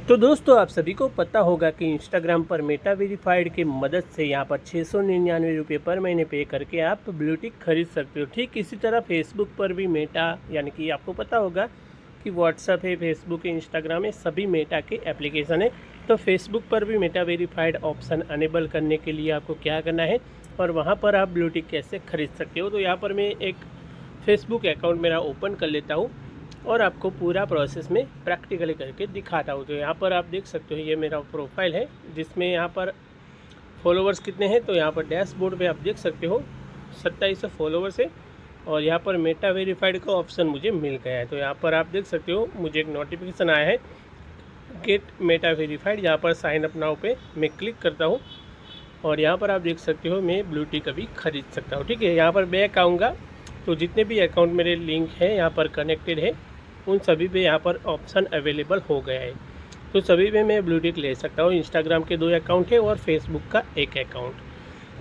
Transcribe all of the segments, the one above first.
तो दोस्तों आप सभी को पता होगा कि इंस्टाग्राम पर मेटा वेरीफाइड की मदद से यहाँ पर 699 रुपये पर महीने पे करके आप ब्लू टिक खरीद सकते हो। ठीक इसी तरह फेसबुक पर भी मेटा यानी कि आपको पता होगा कि व्हाट्सअप है, फेसबुक है, इंस्टाग्राम है, सभी मेटा के एप्लीकेशन है। तो फेसबुक पर भी मेटा वेरीफाइड ऑप्शन अनेबल करने के लिए आपको क्या करना है और वहाँ पर आप ब्लू टिक कैसे खरीद सकते हो। तो यहाँ पर मैं एक फेसबुक अकाउंट मेरा ओपन कर लेता हूँ और आपको पूरा प्रोसेस में प्रैक्टिकली करके दिखाता हूँ। तो यहाँ पर आप देख सकते हो ये मेरा प्रोफाइल है जिसमें यहाँ पर फॉलोवर्स कितने हैं। तो यहाँ पर डैशबोर्ड पे आप देख सकते हो 2700 फॉलोवर्स है और यहाँ पर मेटा वेरीफाइड का ऑप्शन मुझे मिल गया है। तो यहाँ पर आप देख सकते हो मुझे एक नोटिफिकेशन आया है गेट मेटा वेरीफाइड। यहाँ पर साइन अप नाउ पे मैं क्लिक करता हूँ और यहाँ पर आप देख सकते हो मैं ब्लू टिक अभी खरीद सकता हूँ। ठीक है, यहाँ पर बैक आऊँगा तो जितने भी अकाउंट मेरे लिंक है यहाँ पर कनेक्टेड है उन सभी पे यहाँ पर ऑप्शन अवेलेबल हो गया है। तो सभी पे मैं ब्लू टिक ले सकता हूँ। इंस्टाग्राम के 2 अकाउंट है और फेसबुक का 1 अकाउंट।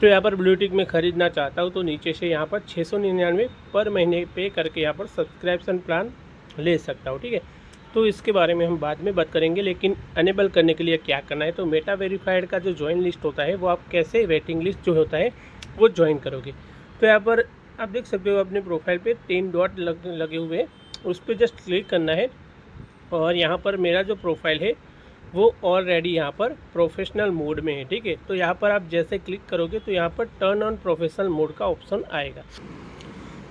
तो यहाँ पर ब्लू टिक में ख़रीदना चाहता हूँ तो नीचे से यहाँ पर 699 पर महीने पे करके यहाँ पर सब्सक्रिप्शन प्लान ले सकता हूँ। ठीक है, तो इसके बारे में हम बाद में बात करेंगे, लेकिन अनेबल करने के लिए क्या करना है। तो मेटा वेरीफाइड का जो ज्वाइन लिस्ट होता है वो आप कैसे वेटिंग लिस्ट जो होता है वो ज्वाइन करोगे। तो यहाँ पर आप देख सकते हो अपने प्रोफाइल पे 3 डॉट लगे हुए हैं, उस पर जस्ट क्लिक करना है और यहाँ पर मेरा जो प्रोफाइल है वो ऑलरेडी यहाँ पर प्रोफेशनल मोड में है। ठीक है, तो यहाँ पर आप जैसे क्लिक करोगे तो यहाँ पर टर्न ऑन प्रोफेशनल मोड का ऑप्शन आएगा।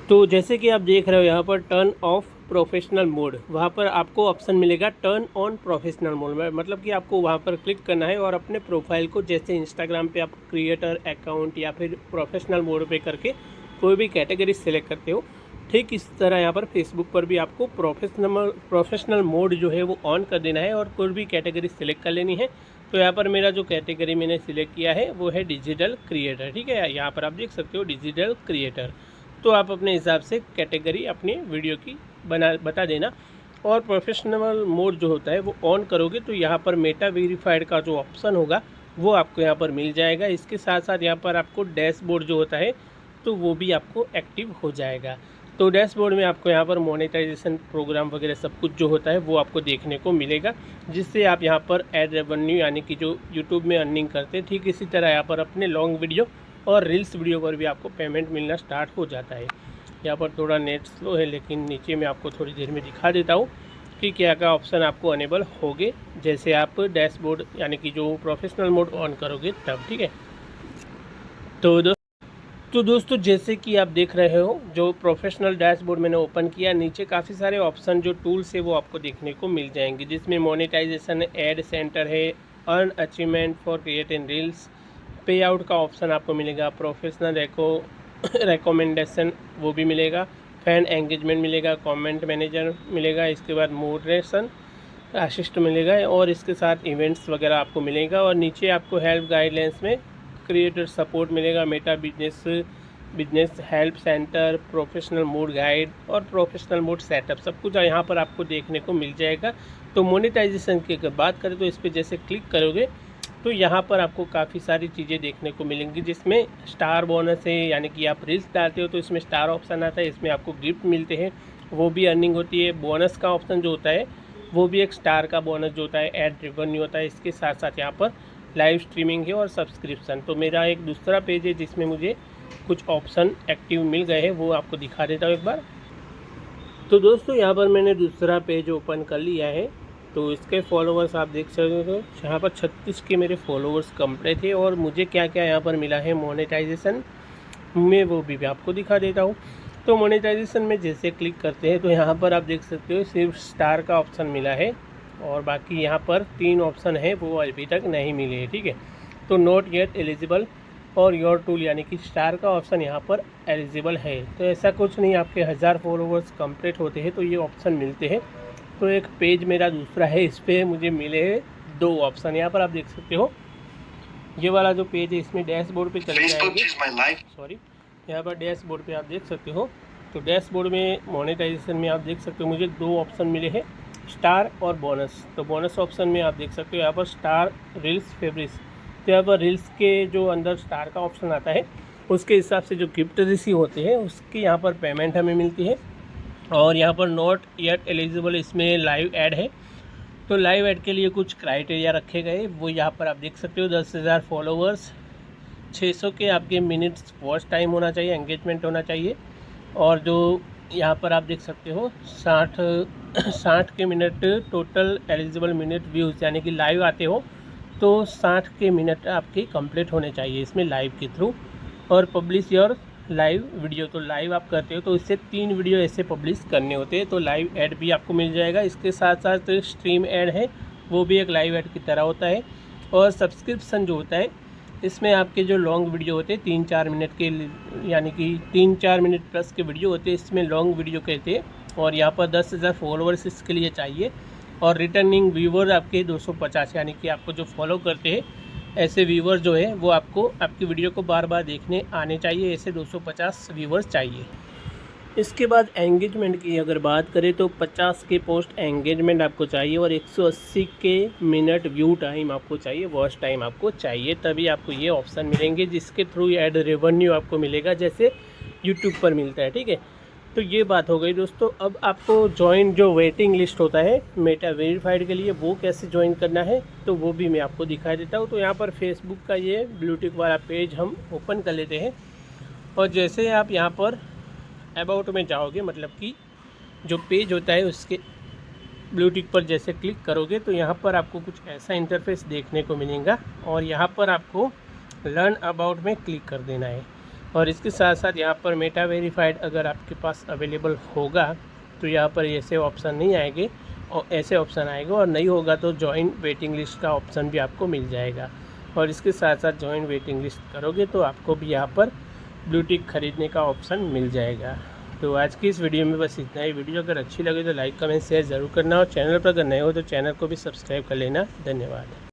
तो जैसे कि आप देख रहे हो यहाँ पर टर्न ऑफ प्रोफेशनल मोड, वहाँ पर आपको ऑप्शन मिलेगा टर्न ऑन प्रोफेशनल मोड में, मतलब कि आपको वहाँ पर क्लिक करना है और अपने प्रोफाइल को जैसे इंस्टाग्राम पे आप क्रिएटर अकाउंट या फिर प्रोफेशनल मोड पे करके कोई भी कैटेगरी सेलेक्ट करते हो, ठीक इस तरह यहाँ पर फेसबुक पर भी आपको प्रोफेशनल मोड जो है वो ऑन कर देना है और कोई भी कैटेगरी सेलेक्ट कर लेनी है। तो यहाँ पर मेरा जो कैटेगरी मैंने सिलेक्ट किया है वो है डिजिटल क्रिएटर। ठीक है, यहाँ पर आप देख सकते हो डिजिटल क्रिएटर। तो आप अपने हिसाब से कैटेगरी अपनी वीडियो की बता देना और प्रोफेशनल मोड जो होता है वो ऑन करोगे तो यहाँ पर मेटा वेरीफाइड का जो ऑप्शन होगा वो आपको यहाँ पर मिल जाएगा। इसके साथ साथ यहाँ पर आपको डैशबोर्ड जो होता है तो वो भी आपको एक्टिव हो जाएगा। तो डैशबोर्ड में आपको यहाँ पर मोनेटाइजेशन प्रोग्राम वगैरह सब कुछ जो होता है वो आपको देखने को मिलेगा, जिससे आप यहाँ पर एड रेवेन्यू यानी कि जो यूट्यूब में अर्निंग करते हैं, ठीक इसी तरह यहाँ पर अपने लॉन्ग वीडियो और रील्स वीडियो पर भी आपको पेमेंट मिलना स्टार्ट हो जाता है। यहाँ पर थोड़ा नेट स्लो है, लेकिन नीचे मैं आपको थोड़ी देर में दिखा देता हूँ कि क्या क्या ऑप्शन आपको अनेबल होंगे जैसे आप डैशबोर्ड यानी कि जो प्रोफेशनल मोड ऑन करोगे तब। ठीक है, तो दोस्तों जैसे कि आप देख रहे हो जो प्रोफेशनल डैशबोर्ड मैंने ओपन किया, नीचे काफ़ी सारे ऑप्शन जो टूल्स है वो आपको देखने को मिल जाएंगे, जिसमें मोनेटाइजेशन एड सेंटर है, earn achievement for creating reels, पे आउट का ऑप्शन आपको मिलेगा, प्रोफेशनल रिकमेंडेशन वो भी मिलेगा, फैन एंगेजमेंट मिलेगा, कमेंट मैनेजर मिलेगा, इसके बाद मोडरेशन असिस्ट मिलेगा और इसके साथ इवेंट्स वगैरह आपको मिलेगा। और नीचे आपको हेल्प गाइडलाइंस में क्रिएटर सपोर्ट मिलेगा, Meta business help centre, professional mode guide और प्रोफेशनल मोड सेटअप, सब कुछ यहाँ पर आपको देखने को मिल जाएगा। तो मोनेटाइजेशन की अगर बात करें तो इस पर जैसे क्लिक करोगे तो यहाँ पर आपको काफ़ी सारी चीज़ें देखने को मिलेंगी, जिसमें स्टार बोनस है, यानी कि आप रील्स डालते हो तो इसमें स्टार ऑप्शन आता है, इसमें आपको गिफ्ट मिलते हैं, वो भी अर्निंग होती है। बोनस का ऑप्शन जो होता है वो भी एक स्टार का बोनस जो होता है एड रेवेन्यू होता है। इसके साथ साथ यहाँ पर लाइव स्ट्रीमिंग है और सब्सक्रिप्शन। तो मेरा एक दूसरा पेज है जिसमें मुझे कुछ ऑप्शन एक्टिव मिल गए हैं, वो आपको दिखा देता हूँ एक बार। तो दोस्तों यहाँ पर मैंने दूसरा पेज ओपन कर लिया है, तो इसके फॉलोवर्स आप देख सकते हो यहाँ पर 36 के मेरे फॉलोवर्स कंप्लीट थे और मुझे क्या क्या यहाँ पर मिला है मोनेटाइजेशन में वो भी आपको दिखा देता हूँ। तो मोनेटाइजेशन में जैसे क्लिक करते हैं तो यहाँ पर आप देख सकते हो सिर्फ स्टार का ऑप्शन मिला है और बाकी यहाँ पर 3 ऑप्शन है वो अभी तक नहीं मिले हैं। ठीक है, तो नॉट येट एलिजिबल और योर टूल यानी कि स्टार का ऑप्शन यहाँ पर एलिजिबल है। तो ऐसा कुछ नहीं, आपके 1000 फॉलोवर्स कंप्लीट होते हैं तो ये ऑप्शन मिलते हैं। तो एक पेज मेरा दूसरा है, इस पर मुझे मिले 2 ऑप्शन। यहाँ पर आप देख सकते हो ये वाला जो पेज है इसमें डैशबोर्ड पे चले जाएंगे, सॉरी यहाँ पर डैशबोर्ड पे आप देख सकते हो। तो डैशबोर्ड में मोनेटाइजेशन में आप देख सकते हो मुझे 2 ऑप्शन मिले हैं, स्टार और बोनस। तो बोनस ऑप्शन में आप देख सकते हो यहाँ पर स्टार रील्स फेवरेट्स, तो यहाँ पर रील्स के जो अंदर स्टार का ऑप्शन आता है उसके हिसाब से जो गिफ्ट रिसीव होते हैं उसकी यहाँ पर पेमेंट हमें मिलती है। और यहाँ पर नॉट येट एलिजिबल इसमें लाइव ऐड है, तो लाइव ऐड के लिए कुछ क्राइटेरिया रखे गए, वो यहाँ पर आप देख सकते हो। 10,000 फॉलोवर्स, 600 के आपके मिनट्स वॉच टाइम होना चाहिए, एंगेजमेंट होना चाहिए। और जो यहाँ पर आप देख सकते हो 60 के minute total eligible minute views, यानी कि लाइव आते हो तो 60 के मिनट आपके कंप्लीट होने चाहिए इसमें लाइव के थ्रू। और पब्लिश योर लाइव वीडियो, तो लाइव आप करते हो तो इससे 3 वीडियो ऐसे पब्लिश करने होते हैं, तो लाइव ऐड भी आपको मिल जाएगा। इसके साथ साथ स्ट्रीम ऐड है, वो भी एक लाइव ऐड की तरह होता है। और सब्सक्रिप्शन जो होता है, इसमें आपके जो लॉन्ग वीडियो होते हैं 3-4 मिनट के, यानी कि 3-4 मिनट प्लस के वीडियो होते हैं, इसमें लॉन्ग वीडियो कहते हैं। और यहाँ पर 10,000 फॉलोवर्स इसके लिए चाहिए। और रिटर्निंग व्यूवर आपके 250, यानी कि आपको जो फॉलो करते हैं ऐसे व्यूवर जो है वो आपको आपकी वीडियो को बार बार देखने आने चाहिए, ऐसे 250 व्यूवर्स चाहिए। इसके बाद एंगेजमेंट की अगर बात करें तो 50 के पोस्ट एंगेजमेंट आपको चाहिए और 180 के मिनट व्यू टाइम आपको चाहिए, वॉच टाइम आपको चाहिए, तभी आपको ये ऑप्शन मिलेंगे जिसके थ्रू ऐड रेवेन्यू आपको मिलेगा, जैसे यूट्यूब पर मिलता है। ठीक है, तो ये बात हो गई दोस्तों। अब आपको ज्वाइन जो वेटिंग लिस्ट होता है मेटा वेरीफाइड के लिए, वो कैसे ज्वाइन करना है तो वो भी मैं आपको दिखा देता हूँ। तो यहाँ पर फेसबुक का ये ब्लूटिक वाला पेज हम ओपन कर लेते हैं। और जैसे आप यहाँ पर अबाउट में जाओगे, मतलब कि जो पेज होता है उसके ब्लूटिक पर जैसे क्लिक करोगे तो यहाँ पर आपको कुछ ऐसा इंटरफेस देखने को मिलेगा। और यहाँ पर आपको लर्न अबाउट में क्लिक कर देना है। और इसके साथ साथ यहाँ पर मेटा वेरीफाइड अगर आपके पास अवेलेबल होगा तो यहाँ पर ऐसे ऑप्शन नहीं आएंगे और ऐसे ऑप्शन आएगा, और नहीं होगा तो जॉइन वेटिंग लिस्ट का ऑप्शन भी आपको मिल जाएगा। और इसके साथ साथ जॉइन वेटिंग लिस्ट करोगे तो आपको भी यहाँ पर ब्लूटिक खरीदने का ऑप्शन मिल जाएगा। तो आज की इस वीडियो में बस इतना ही। वीडियो अगर अच्छी लगे तो लाइक कमेंट शेयर ज़रूर करना, और चैनल पर अगर नए हो तो चैनल को भी सब्सक्राइब कर लेना। धन्यवाद।